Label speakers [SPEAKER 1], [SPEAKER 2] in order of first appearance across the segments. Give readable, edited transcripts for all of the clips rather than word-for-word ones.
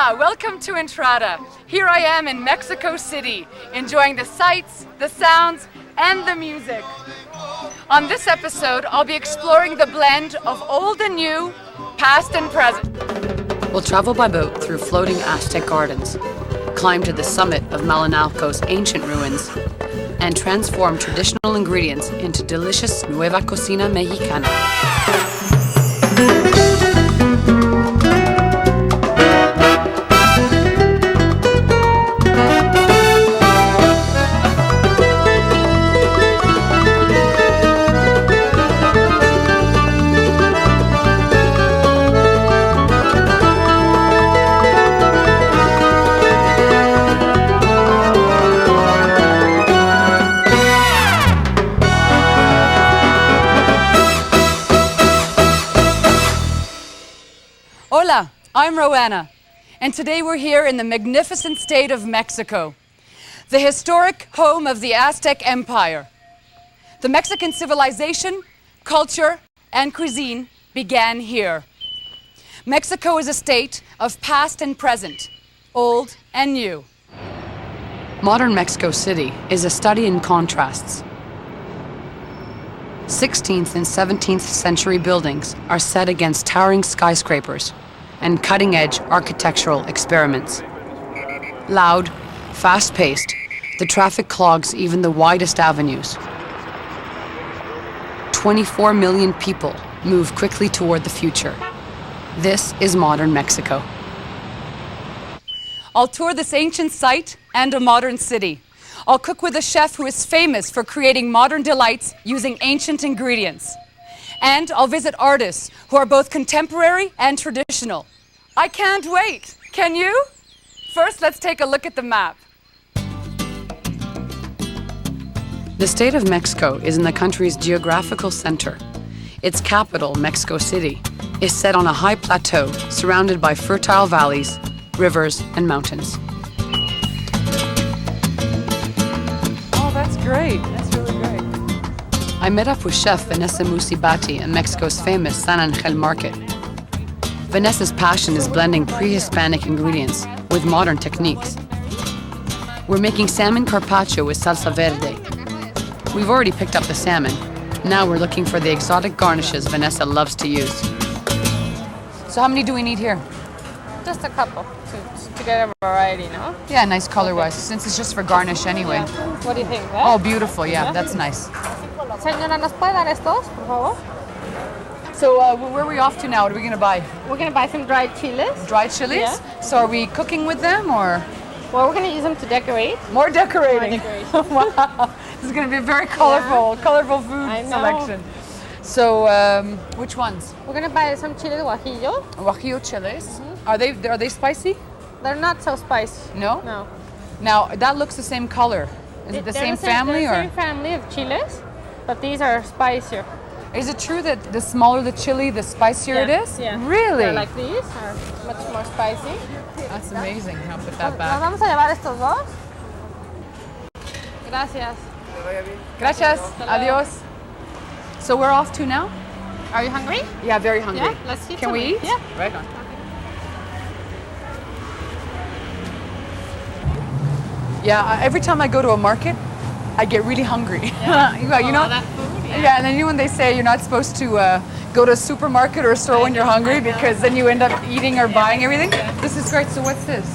[SPEAKER 1] Hola! Welcome to Entrada. Here I am in Mexico City, enjoying the sights, the sounds, and the music. On this episode, I'll be exploring the blend of old and new, past and present.
[SPEAKER 2] We'll travel by boat through floating Aztec gardens, climb to the summit of Malinalco's ancient ruins, and transform traditional ingredients into delicious Nueva Cocina Mexicana.
[SPEAKER 1] Hola, I'm Roanna, and today we're here in the magnificent state of Mexico, the historic home of the Aztec Empire. The Mexican civilization, culture, and cuisine began here. Mexico is a state of past and present, old and new.
[SPEAKER 2] Modern Mexico City is a study in contrasts. 16th and 17th century buildings are set against towering skyscrapers and cutting-edge architectural experiments. Loud, fast-paced, the traffic clogs even the widest avenues. 24 million people move quickly toward the future. This is modern Mexico.
[SPEAKER 1] I'll tour this ancient site and a modern city. I'll cook with a chef who is famous for creating modern delights using ancient ingredients. And I'll visit artists who are both contemporary and traditional. I can't wait! Can you? First, let's take a look at the map.
[SPEAKER 2] The state of Mexico is in the country's geographical center. Its capital, Mexico City, is set on a high plateau surrounded by fertile valleys, rivers, and mountains.
[SPEAKER 1] Oh, that's great. That's really great.
[SPEAKER 2] I met up with chef Vanessa Musibati at Mexico's famous San Angel market. Vanessa's passion is blending pre-Hispanic ingredients with modern techniques. We're making salmon carpaccio with salsa verde. We've already picked up the salmon. Now we're looking for the exotic garnishes Vanessa loves to use. So how many do we need here?
[SPEAKER 3] Just a couple to get a variety, no?
[SPEAKER 2] Yeah, nice color-wise, since it's just for garnish anyway.
[SPEAKER 3] Yeah. What do you think?
[SPEAKER 2] Oh, beautiful, yeah, that's nice.
[SPEAKER 3] Señora, ¿nos puede dar estos, por favor?
[SPEAKER 1] So where are we off to now? What are we going to buy?
[SPEAKER 3] We're going to buy some dried chiles.
[SPEAKER 1] Dried chilies?
[SPEAKER 3] Yeah.
[SPEAKER 1] So are we cooking with them or?
[SPEAKER 3] Well, we're going to use them to decorate.
[SPEAKER 1] More decorating.
[SPEAKER 3] More decoration.
[SPEAKER 1] Wow, this is going to be a very colorful food selection. So which ones?
[SPEAKER 3] We're going to buy some chiles guajillo.
[SPEAKER 1] Guajillo chiles. Are they spicy?
[SPEAKER 3] They're not so spicy.
[SPEAKER 1] No?
[SPEAKER 3] No.
[SPEAKER 1] Now that looks the same color. Is it the same family
[SPEAKER 3] they're
[SPEAKER 1] or?
[SPEAKER 3] the same family of chiles, but these are spicier.
[SPEAKER 1] Is it true that the smaller the chili, the spicier it is?
[SPEAKER 3] Yeah.
[SPEAKER 1] Really?
[SPEAKER 3] They're like these are much more spicy.
[SPEAKER 1] That's amazing. I'll put that
[SPEAKER 3] Nos
[SPEAKER 1] back.
[SPEAKER 3] vamos a llevar estos dos. Gracias.
[SPEAKER 1] Gracias. Adios. So we're off to now?
[SPEAKER 3] Are you hungry?
[SPEAKER 1] Yeah, very hungry.
[SPEAKER 3] Yeah, let's eat
[SPEAKER 1] Can we
[SPEAKER 3] something.
[SPEAKER 1] eat?
[SPEAKER 3] Yeah.
[SPEAKER 1] Right on. Yeah, every time I go to a market, I get really hungry.
[SPEAKER 3] Yeah.
[SPEAKER 1] You know?
[SPEAKER 3] That food,
[SPEAKER 1] Yeah, and then when they say you're not supposed to go to a supermarket or a store when you're hungry because then you end up eating or buying everything. This is great. So what's this?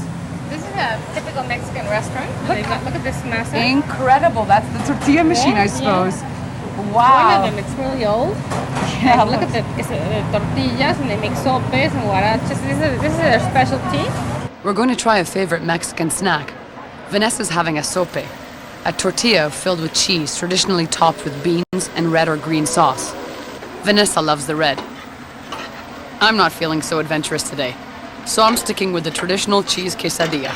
[SPEAKER 3] This is a typical Mexican restaurant. Look at this masa.
[SPEAKER 1] Incredible. That's the tortilla machine, I suppose. Wow.
[SPEAKER 3] One of them, it's really old.
[SPEAKER 1] Yeah,
[SPEAKER 3] Look at the tortillas, and they make sopes and huaraches. This is their specialty.
[SPEAKER 2] We're going to try a favorite Mexican snack. Vanessa's having a sope, a tortilla filled with cheese traditionally topped with beans and red or green sauce. Vanessa loves the red. I'm not feeling so adventurous today, so I'm sticking with the traditional cheese quesadilla.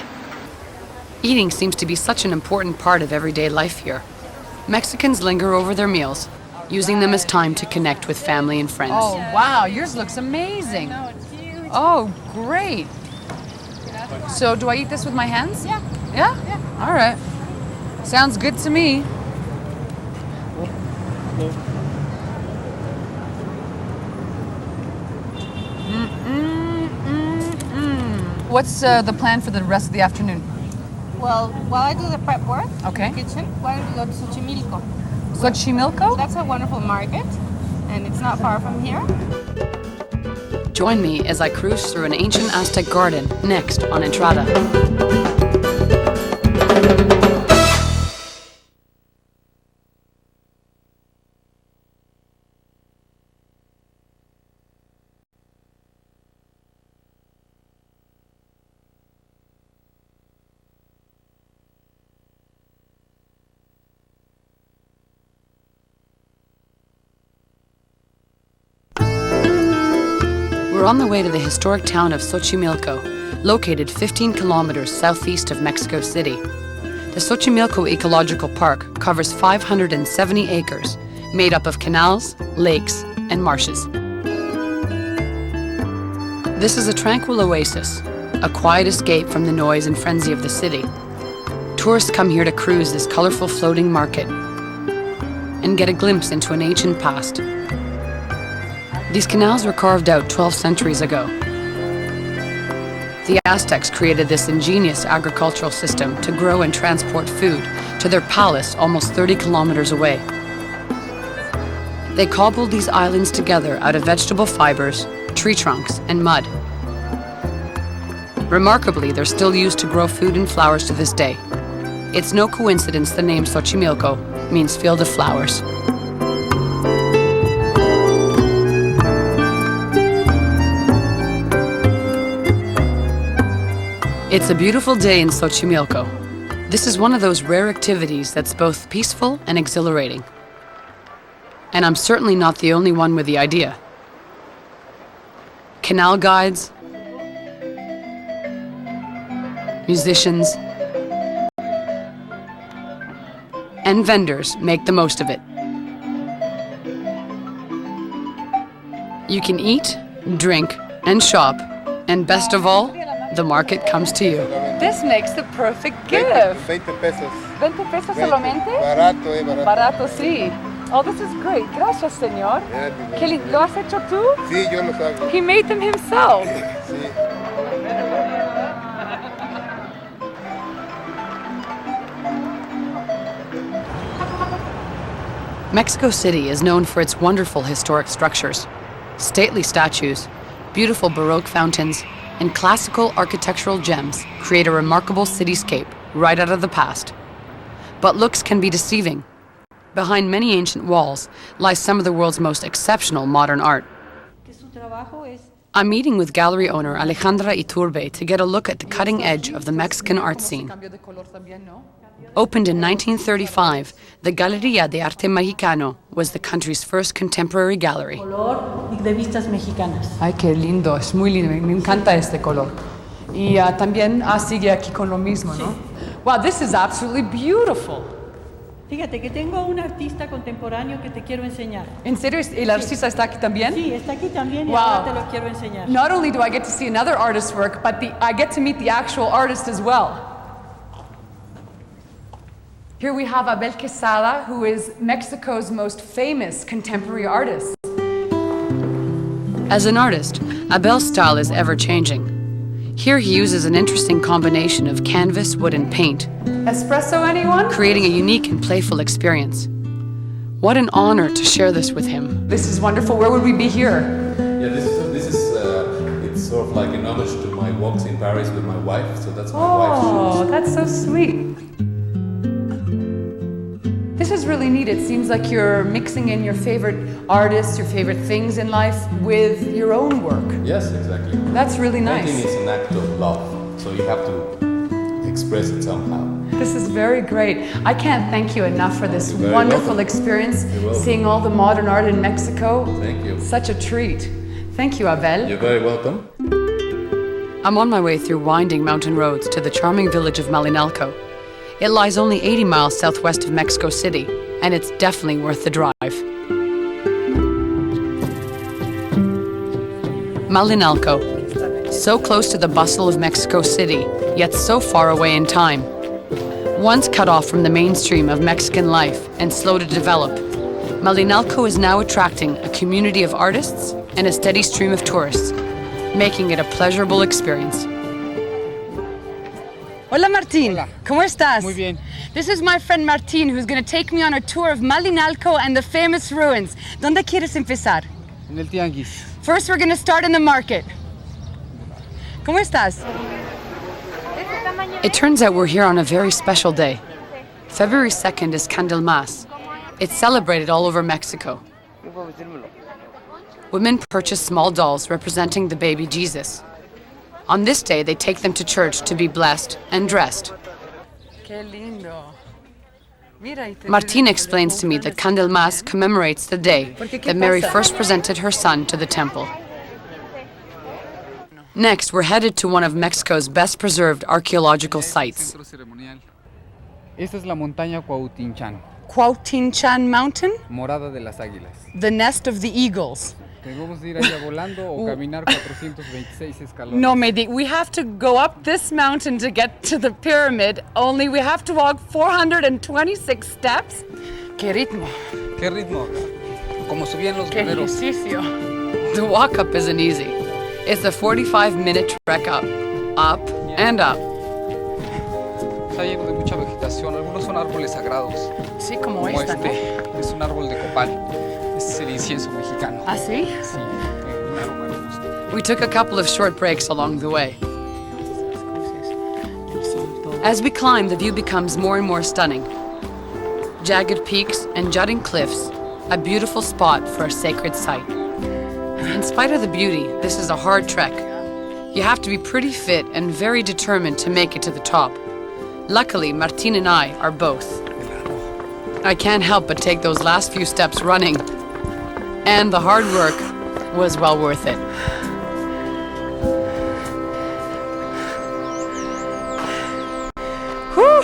[SPEAKER 2] Eating seems to be such an important part of everyday life here. Mexicans linger over their meals, using them as time to connect with family and friends.
[SPEAKER 1] Oh, wow. Yours looks amazing.
[SPEAKER 3] No, it's huge.
[SPEAKER 1] Oh, great. So do I eat this with my hands?
[SPEAKER 3] Yeah.
[SPEAKER 1] Yeah?
[SPEAKER 3] Yeah.
[SPEAKER 1] All right. Sounds good to me. What's the plan for the rest of the afternoon?
[SPEAKER 3] Well, while I do the prep work
[SPEAKER 1] Okay.
[SPEAKER 3] in the kitchen, why don't we go to Xochimilco?
[SPEAKER 1] Xochimilco?
[SPEAKER 3] That's a wonderful market, and it's not far from here.
[SPEAKER 2] Join me as I cruise through an ancient Aztec garden next on Entrada. We're on the way to the historic town of Xochimilco, located 15 kilometers southeast of Mexico City. The Xochimilco Ecological Park covers 570 acres, made up of canals, lakes, and marshes. This is a tranquil oasis, a quiet escape from the noise and frenzy of the city. Tourists come here to cruise this colorful floating market and get a glimpse into an ancient past. These canals were carved out 12 centuries ago. The Aztecs created this ingenious agricultural system to grow and transport food to their palace almost 30 kilometers away. They cobbled these islands together out of vegetable fibers, tree trunks, and mud. Remarkably, they're still used to grow food and flowers to this day. It's no coincidence the name Xochimilco means field of flowers. It's a beautiful day in Xochimilco. This is one of those rare activities that's both peaceful and exhilarating. And I'm certainly not the only one with the idea. Canal guides, musicians, and vendors make the most of it. You can eat, drink, and shop, and best of all, the market comes to you.
[SPEAKER 1] This makes the perfect gift.
[SPEAKER 4] 20 pesos.
[SPEAKER 1] 20 pesos solamente?
[SPEAKER 4] Barato, barato.
[SPEAKER 1] Barato, sí. Oh, this is great. Gracias, señor. ¿Qué ¿Lo has hecho tú?
[SPEAKER 4] Sí, yo los hago.
[SPEAKER 1] He made them himself.
[SPEAKER 4] Sí.
[SPEAKER 2] Mexico City is known for its wonderful historic structures, stately statues, beautiful Baroque fountains, and classical architectural gems create a remarkable cityscape right out of the past. But looks can be deceiving. Behind many ancient walls lies some of the world's most exceptional modern art. I'm meeting with gallery owner Alejandra Iturbe to get a look at the cutting edge of the Mexican art scene. Opened in 1935, the Galería de Arte Mexicano was the country's first contemporary gallery.
[SPEAKER 5] De vistas mexicanas.
[SPEAKER 1] Ay, qué lindo, es muy lindo, me encanta este color. Y también sigue aquí con lo mismo, ¿no? Wow, this is absolutely beautiful.
[SPEAKER 5] Fíjate que tengo un artista contemporáneo que te quiero enseñar.
[SPEAKER 1] ¿En serio? ¿El artista está aquí también?
[SPEAKER 5] Sí, está aquí también y
[SPEAKER 1] Wow.
[SPEAKER 5] ahora te lo quiero enseñar.
[SPEAKER 1] Not only do I get to see another artist's work, but I get to meet the actual artist as well. Here we have Abel Quesada, who is Mexico's most famous contemporary artist.
[SPEAKER 2] As an artist, Abel's style is ever-changing. Here he uses an interesting combination of canvas, wood, and paint,
[SPEAKER 1] Espresso, anyone?
[SPEAKER 2] creating a unique and playful experience. What an honor to share this with him.
[SPEAKER 1] This is wonderful. Where would we be here?
[SPEAKER 6] Yeah, this is it's sort of like an homage to my walks in Paris with my wife. So that's my wife's
[SPEAKER 1] Oh,
[SPEAKER 6] shoes.
[SPEAKER 1] that's so sweet. This is really neat. It seems like you're mixing in your favorite artists, your favorite things in life with your own work.
[SPEAKER 6] Yes, exactly.
[SPEAKER 1] That's really
[SPEAKER 6] Painting
[SPEAKER 1] nice.
[SPEAKER 6] is an act of love, so you have to express it somehow.
[SPEAKER 1] This is very great. I can't thank you enough for this
[SPEAKER 6] You're very
[SPEAKER 1] wonderful
[SPEAKER 6] welcome.
[SPEAKER 1] experience,
[SPEAKER 6] You're welcome.
[SPEAKER 1] seeing all the modern art in Mexico.
[SPEAKER 6] Thank you.
[SPEAKER 1] Such a treat. Thank you, Abel.
[SPEAKER 6] You're very welcome.
[SPEAKER 2] I'm on my way through winding mountain roads to the charming village of Malinalco. It lies only 80 miles southwest of Mexico City, and it's definitely worth the drive. Malinalco, so close to the bustle of Mexico City, yet so far away in time. Once cut off from the mainstream of Mexican life and slow to develop, Malinalco is now attracting a community of artists and a steady stream of tourists, making it a pleasurable experience.
[SPEAKER 1] Hola, Martín.
[SPEAKER 7] Hola.
[SPEAKER 1] ¿Cómo estás?
[SPEAKER 7] Muy bien.
[SPEAKER 1] This is my friend Martín, who's going to take me on a tour of Malinalco and the famous ruins. ¿Dónde quieres empezar?
[SPEAKER 7] En el tianguis.
[SPEAKER 1] First, we're going to start in the market. ¿Cómo estás?
[SPEAKER 2] It turns out we're here on a very special day. February 2nd is Candlemas. It's celebrated all over Mexico. Women purchase small dolls representing the baby Jesus. On this day, they take them to church to be blessed and dressed.
[SPEAKER 1] Qué lindo. Mira,
[SPEAKER 2] Martín explains to me that Candlemas commemorates the day that Mary first presented her son to the temple. Next, we're headed to one of Mexico's best preserved archaeological sites.
[SPEAKER 7] Esta es la montaña Cuautinchan,
[SPEAKER 1] Cuautinchan Mountain,
[SPEAKER 7] morada de las águilas.
[SPEAKER 1] the nest of the eagles.
[SPEAKER 7] Debemos ir allá volando o caminar 426 escalones.
[SPEAKER 1] No, Mehdi, we have to go up this mountain to get to the pyramid, only we have to walk 426 steps. ¡Qué ritmo!
[SPEAKER 7] ¿Qué ritmo? Como subían los
[SPEAKER 1] ¡Qué
[SPEAKER 7] guerreros.
[SPEAKER 1] ejercicio!
[SPEAKER 2] The walk up isn't easy. It's a 45-minute trek up, and up.
[SPEAKER 7] Está lleno de mucha vegetación. Algunos son árboles sagrados.
[SPEAKER 1] Sí, como
[SPEAKER 7] Como
[SPEAKER 1] esta, ¿no?
[SPEAKER 7] es un árbol de copal. Este es el incienso mexicano.
[SPEAKER 1] ¿Ah, sí?
[SPEAKER 7] Sí, un aroma hermoso.
[SPEAKER 2] We took a couple of short breaks along the way. As we climb, the view becomes more and more stunning. Jagged peaks and jutting cliffs, a beautiful spot for a sacred site. In spite of the beauty, this is a hard trek. You have to be pretty fit and very determined to make it to the top. Luckily, Martín and I are both. I can't help but take those last few steps running. And the hard work was well worth it.
[SPEAKER 1] Whew.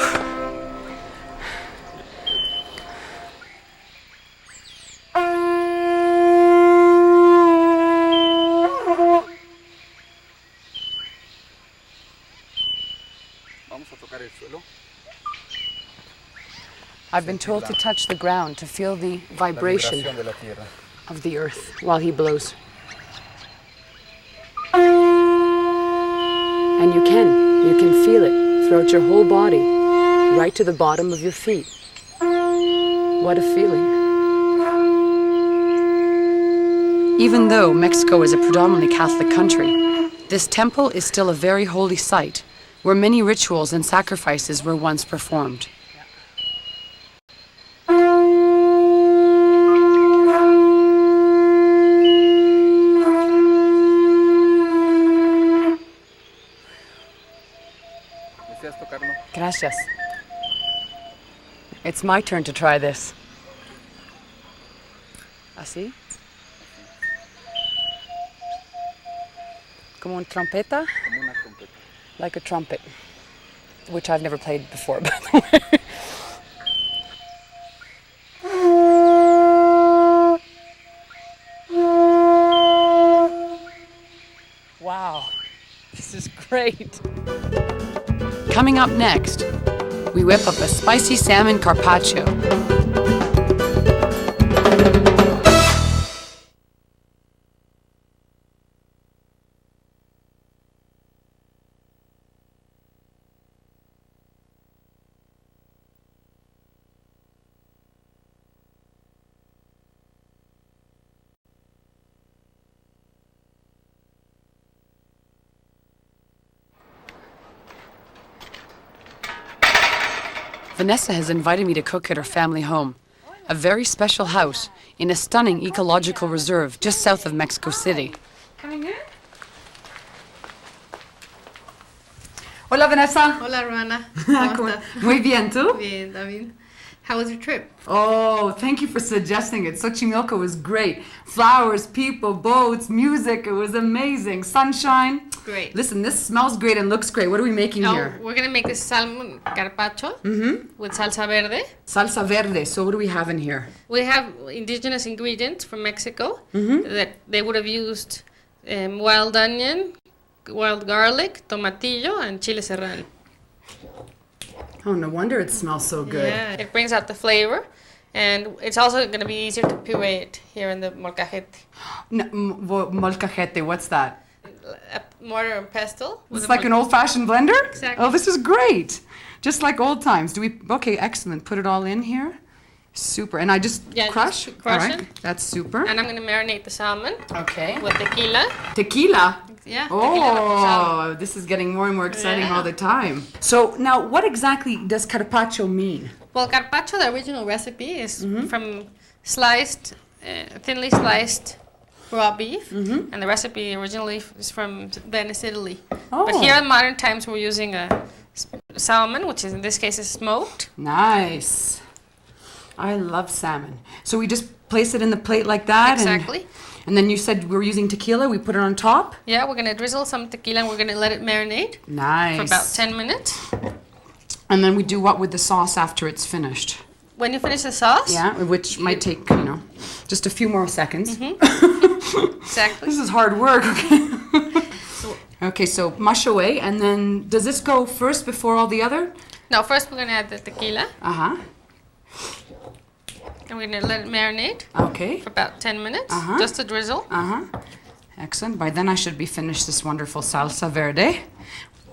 [SPEAKER 7] Vamos a tocar el suelo.
[SPEAKER 2] I've been told to touch the ground to feel the vibration
[SPEAKER 7] Vibración de la tierra.
[SPEAKER 2] of the earth while he blows. And you can feel it throughout your whole body, right to the bottom of your feet. What a feeling. Even though Mexico is a predominantly Catholic country, this temple is still a very holy site where many rituals and sacrifices were once performed.
[SPEAKER 7] ¿Deseas tocarlo?
[SPEAKER 2] Gracias. It's my turn to try this. Así? Como una trompeta?
[SPEAKER 7] Como una trompeta.
[SPEAKER 2] Like a trumpet, which I've never played before, by the way.
[SPEAKER 1] Wow, this is great.
[SPEAKER 2] Coming up next, we whip up a spicy salmon carpaccio. Vanessa has invited me to cook at her family home, a very special house in a stunning ecological reserve just south of Mexico City.
[SPEAKER 1] Coming in? Hola, Vanessa.
[SPEAKER 8] Hola, Ruana. ¿Cómo estás?
[SPEAKER 1] Muy bien, ¿tú?
[SPEAKER 8] Bien, también. How was your trip?
[SPEAKER 1] Oh, thank you for suggesting it. Xochimilco was great. Flowers, people, boats, music. It was amazing. Sunshine.
[SPEAKER 8] Great.
[SPEAKER 1] Listen, this smells great and looks great. What are we making here?
[SPEAKER 8] We're gonna make this salmon carpaccio with salsa verde.
[SPEAKER 1] Salsa verde. So what do we have in here?
[SPEAKER 8] We have indigenous ingredients from Mexico that they would have used wild onion, wild garlic, tomatillo, and chile serrano.
[SPEAKER 1] Oh, no wonder it smells so good.
[SPEAKER 8] Yeah, it brings out the flavor. And it's also going to be easier to puree it here in the molcajete.
[SPEAKER 1] No, molcajete, what's that?
[SPEAKER 8] a mortar and pestle.
[SPEAKER 1] It's like an old-fashioned blender?
[SPEAKER 8] Exactly.
[SPEAKER 1] Oh, this is great. Just like old times. Okay, excellent. Put it all in here. Super. And I just crush?
[SPEAKER 8] Just crush
[SPEAKER 1] all right.
[SPEAKER 8] it.
[SPEAKER 1] That's super.
[SPEAKER 8] And I'm going to marinate the salmon.
[SPEAKER 1] Okay.
[SPEAKER 8] With tequila.
[SPEAKER 1] Tequila?
[SPEAKER 8] Yeah. Tequila
[SPEAKER 1] Oh, this is getting more and more exciting all the time. So now, what exactly does carpaccio mean?
[SPEAKER 8] Well, carpaccio, the original recipe, is from sliced, thinly sliced raw beef, and the recipe originally is from Venice, Italy.
[SPEAKER 1] Oh.
[SPEAKER 8] But here in modern times, we're using a salmon, which is in this case is smoked.
[SPEAKER 1] Nice. I love salmon. So we just place it in the plate like that?
[SPEAKER 8] Exactly.
[SPEAKER 1] And then you said we're using tequila. We put it on top?
[SPEAKER 8] Yeah, we're going to drizzle some tequila and we're going to let it marinate
[SPEAKER 1] Nice.
[SPEAKER 8] for about 10 minutes.
[SPEAKER 1] And then we do what with the sauce after it's finished?
[SPEAKER 8] When you finish the sauce,
[SPEAKER 1] Yeah, which might take, just a few more seconds.
[SPEAKER 8] exactly.
[SPEAKER 1] This is hard work. Okay. Okay, so mush away, and then does this go first before all the other?
[SPEAKER 8] No, first we're going to add the tequila
[SPEAKER 1] Uh-huh.
[SPEAKER 8] and we're going to let it marinate
[SPEAKER 1] Okay.
[SPEAKER 8] for about 10 minutes,
[SPEAKER 1] Uh-huh.
[SPEAKER 8] just to drizzle.
[SPEAKER 1] Uh-huh. Excellent. By then I should be finished this wonderful salsa verde.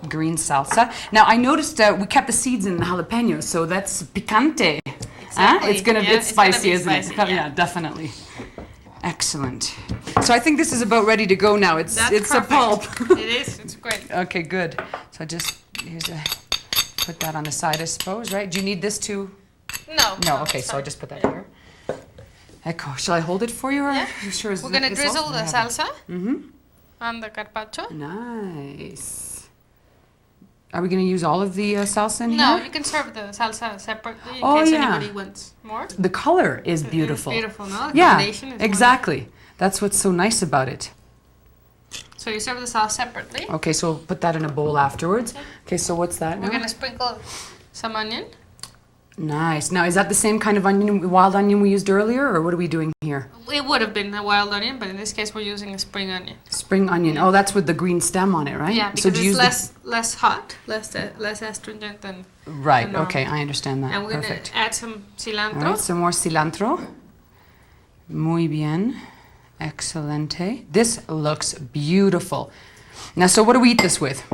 [SPEAKER 1] Green salsa. Now I noticed we kept the seeds in the jalapenos, so that's picante.
[SPEAKER 8] Exactly.
[SPEAKER 1] It's gonna
[SPEAKER 8] Yeah,
[SPEAKER 1] be
[SPEAKER 8] it's gonna
[SPEAKER 1] spicy,
[SPEAKER 8] be
[SPEAKER 1] isn't
[SPEAKER 8] spicy,
[SPEAKER 1] it?
[SPEAKER 8] yeah.
[SPEAKER 1] Definitely. Excellent. So I think this is about ready to go now. It's
[SPEAKER 8] That's
[SPEAKER 1] a pulp.
[SPEAKER 8] perfect. It is. It's great.
[SPEAKER 1] Okay, good. So put that on the side, I suppose, right? Do you need this too?
[SPEAKER 8] No.
[SPEAKER 1] No. Okay, so I just put that here. Echo, shall I hold it for you? Or
[SPEAKER 8] Yeah.
[SPEAKER 1] you sure?
[SPEAKER 8] We're going to drizzle the salsa on the carpaccio.
[SPEAKER 1] Nice. Are we going to use all of the salsa in
[SPEAKER 8] No,
[SPEAKER 1] here?
[SPEAKER 8] you can serve the salsa separately in
[SPEAKER 1] Oh,
[SPEAKER 8] case
[SPEAKER 1] yeah.
[SPEAKER 8] anybody wants more.
[SPEAKER 1] The color is beautiful.
[SPEAKER 8] It's beautiful, no? The
[SPEAKER 1] Yeah,
[SPEAKER 8] combination is
[SPEAKER 1] exactly. That's what's so nice about it.
[SPEAKER 8] wonderful. So you serve the sauce separately.
[SPEAKER 1] Okay, so we'll put that in a bowl afterwards. Okay, so what's that
[SPEAKER 8] We're
[SPEAKER 1] now?
[SPEAKER 8] going to sprinkle some onion.
[SPEAKER 1] Nice. Now, is that the same kind of onion, wild onion we used earlier, or what are we doing here?
[SPEAKER 8] It would have been a wild onion, but in this case we're using a spring onion.
[SPEAKER 1] Spring onion. Oh, that's with the green stem on it, right?
[SPEAKER 8] Yeah, because
[SPEAKER 1] so do you
[SPEAKER 8] it's less hot, less astringent than.
[SPEAKER 1] Right.
[SPEAKER 8] normal.
[SPEAKER 1] Okay, I understand that.
[SPEAKER 8] And we're
[SPEAKER 1] Perfect.
[SPEAKER 8] going to add some cilantro.
[SPEAKER 1] All right, some more cilantro. Muy bien. Excelente. This looks beautiful. Now, so what do we eat this with?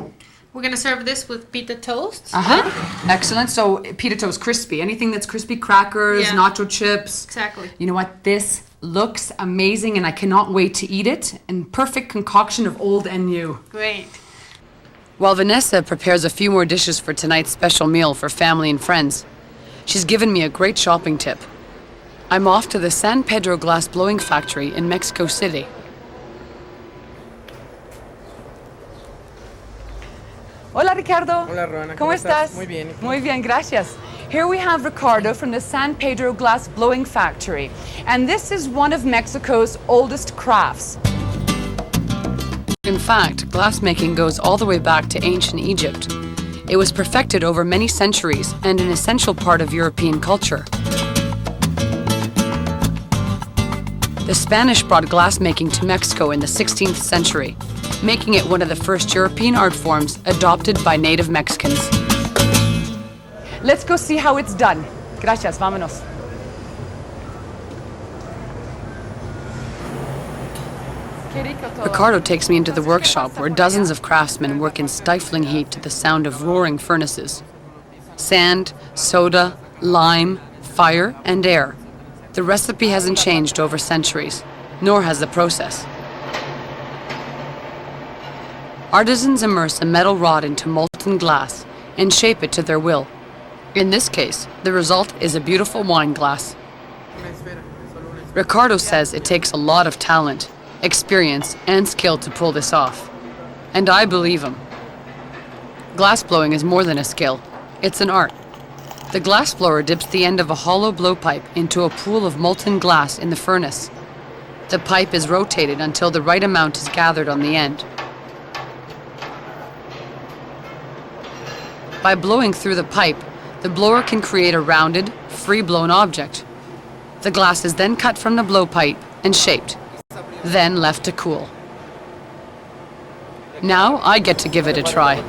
[SPEAKER 8] We're going to serve this with pita toast.
[SPEAKER 1] Uh-huh. Excellent. So pita toast, crispy. Anything that's crispy, crackers,
[SPEAKER 8] Yeah.
[SPEAKER 1] nacho chips.
[SPEAKER 8] Exactly.
[SPEAKER 1] You know what? This looks amazing, and I cannot wait to eat it. And perfect concoction of old and new.
[SPEAKER 8] Great.
[SPEAKER 2] While Vanessa prepares a few more dishes for tonight's special meal for family and friends, she's given me a great shopping tip. I'm off to the San Pedro glass blowing factory in Mexico City.
[SPEAKER 1] Hola, Ricardo.
[SPEAKER 9] Hola, Roana.
[SPEAKER 1] ¿Cómo estás?
[SPEAKER 9] Muy bien. ¿Y tú?
[SPEAKER 1] Muy bien, gracias. Here we have Ricardo from the San Pedro Glass Blowing Factory. And this is one of Mexico's oldest crafts.
[SPEAKER 2] In fact, glassmaking goes all the way back to ancient Egypt. It was perfected over many centuries and an essential part of European culture. The Spanish brought glassmaking to Mexico in the 16th century, making it one of the first European art forms adopted by native Mexicans.
[SPEAKER 1] Let's go see how it's done. Gracias, vámonos.
[SPEAKER 2] Ricardo takes me into the workshop where dozens of craftsmen work in stifling heat to the sound of roaring furnaces. Sand, soda, lime, fire, and air. The recipe hasn't changed over centuries, nor has the process. Artisans immerse a metal rod into molten glass and shape it to their will. In this case, the result is a beautiful wine glass. Ricardo says it takes a lot of talent, experience, and skill to pull this off. And I believe him. Glassblowing is more than a skill. It's an art. The glassblower dips the end of a hollow blowpipe into a pool of molten glass in the furnace. The pipe is rotated until the right amount is gathered on the end. By blowing through the pipe, the blower can create a rounded, free-blown object. The glass is then cut from the blowpipe and shaped, then left to cool. Now I get to give it a try.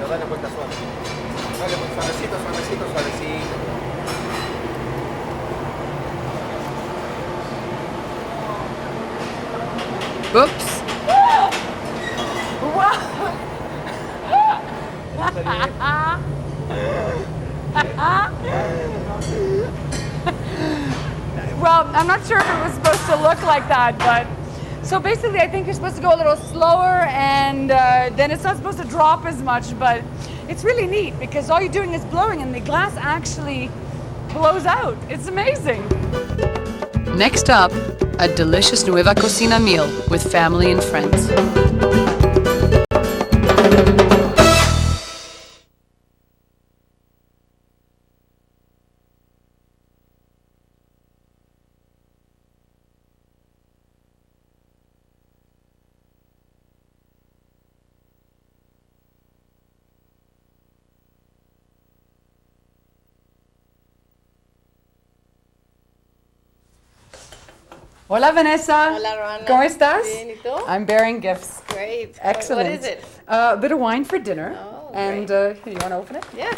[SPEAKER 2] Oops.
[SPEAKER 1] Wow! Well, I'm not sure if it was supposed to look like that, but so basically I think you're supposed to go a little slower and then it's not supposed to drop as much, but it's really neat because all you're doing is blowing and the glass actually blows out. It's amazing.
[SPEAKER 2] Next up, a delicious Nueva Cocina meal with family and friends.
[SPEAKER 1] Hola Vanessa.
[SPEAKER 3] Hola, Roana.
[SPEAKER 1] ¿Cómo estás?
[SPEAKER 3] Bien, ¿y tú?
[SPEAKER 1] I'm bearing gifts.
[SPEAKER 3] Great.
[SPEAKER 1] Excellent.
[SPEAKER 3] What is it?
[SPEAKER 1] A bit of wine for dinner.
[SPEAKER 3] Oh,
[SPEAKER 1] and
[SPEAKER 3] great.
[SPEAKER 1] you want to open it?
[SPEAKER 3] Yeah.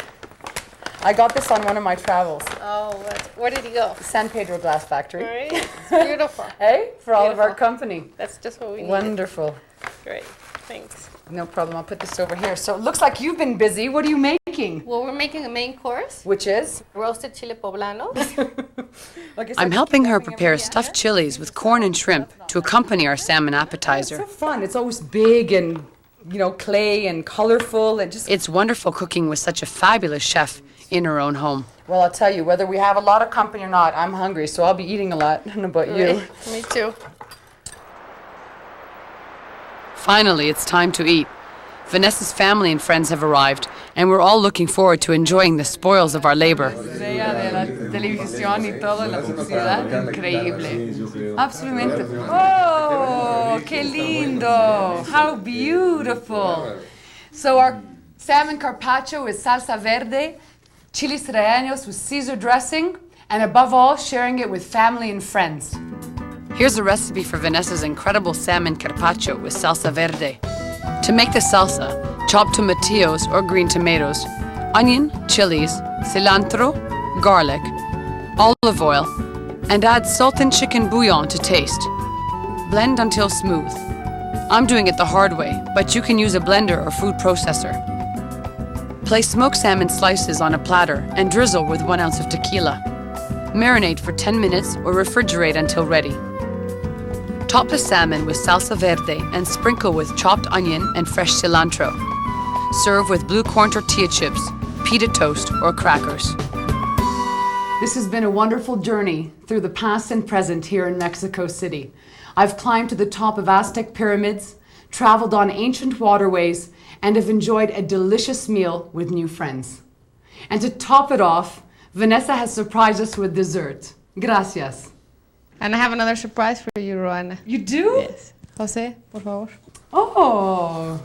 [SPEAKER 1] I got this on one of my travels.
[SPEAKER 3] Oh, where did you go?
[SPEAKER 1] San Pedro Glass Factory.
[SPEAKER 3] Great. It's beautiful.
[SPEAKER 1] Hey, for all of our
[SPEAKER 3] Beautiful.
[SPEAKER 1] company.
[SPEAKER 3] That's just what we need.
[SPEAKER 1] Wonderful.
[SPEAKER 3] Great. Thanks.
[SPEAKER 1] No problem. I'll put this over here. So it looks like you've been busy. What are you making?
[SPEAKER 3] Well, we're making a main course.
[SPEAKER 1] Which is?
[SPEAKER 3] Roasted chile poblano.
[SPEAKER 1] Like I said,
[SPEAKER 2] I'm helping her prepare stuffed chilies with corn and shrimp to accompany our salmon
[SPEAKER 1] It's
[SPEAKER 2] appetizer.
[SPEAKER 1] so fun. It's always big and, clay and colorful and just...
[SPEAKER 2] It's wonderful cooking with such a fabulous chef in her own home.
[SPEAKER 1] Well, I'll tell you, whether we have a lot of company or not, I'm hungry, so I'll be eating a lot. I don't know about you.
[SPEAKER 3] Me too.
[SPEAKER 2] Finally, it's time to eat. Vanessa's family and friends have arrived, and we're all looking forward to enjoying the spoils of our labor.
[SPEAKER 1] De la televisión y todo, la publicidad, increíble. Absolutamente. Oh, qué lindo. How beautiful. So our salmon carpaccio with salsa verde, chiles rellenos with Caesar dressing, and above all, sharing it with family and friends.
[SPEAKER 2] Here's a recipe for Vanessa's incredible salmon carpaccio with salsa verde. To make the salsa, chop tomatillos or green tomatoes, onion, chilies, cilantro, garlic, olive oil, and add salt and chicken bouillon to taste. Blend until smooth. I'm doing it the hard way, but you can use a blender or food processor. Place smoked salmon slices on a platter and drizzle with 1 ounce of tequila. Marinate for 10 minutes or refrigerate until ready. Top the salmon with salsa verde and sprinkle with chopped onion and fresh cilantro. Serve with blue corn tortilla chips, pita toast, or crackers.
[SPEAKER 1] This has been a wonderful journey through the past and present here in Mexico City. I've climbed to the top of Aztec pyramids, traveled on ancient waterways, and have enjoyed a delicious meal with new friends. And to top it off, Vanessa has surprised us with dessert. Gracias.
[SPEAKER 3] And I have another surprise for you, Roana.
[SPEAKER 1] You do?
[SPEAKER 3] Yes. José, por favor.
[SPEAKER 1] Oh.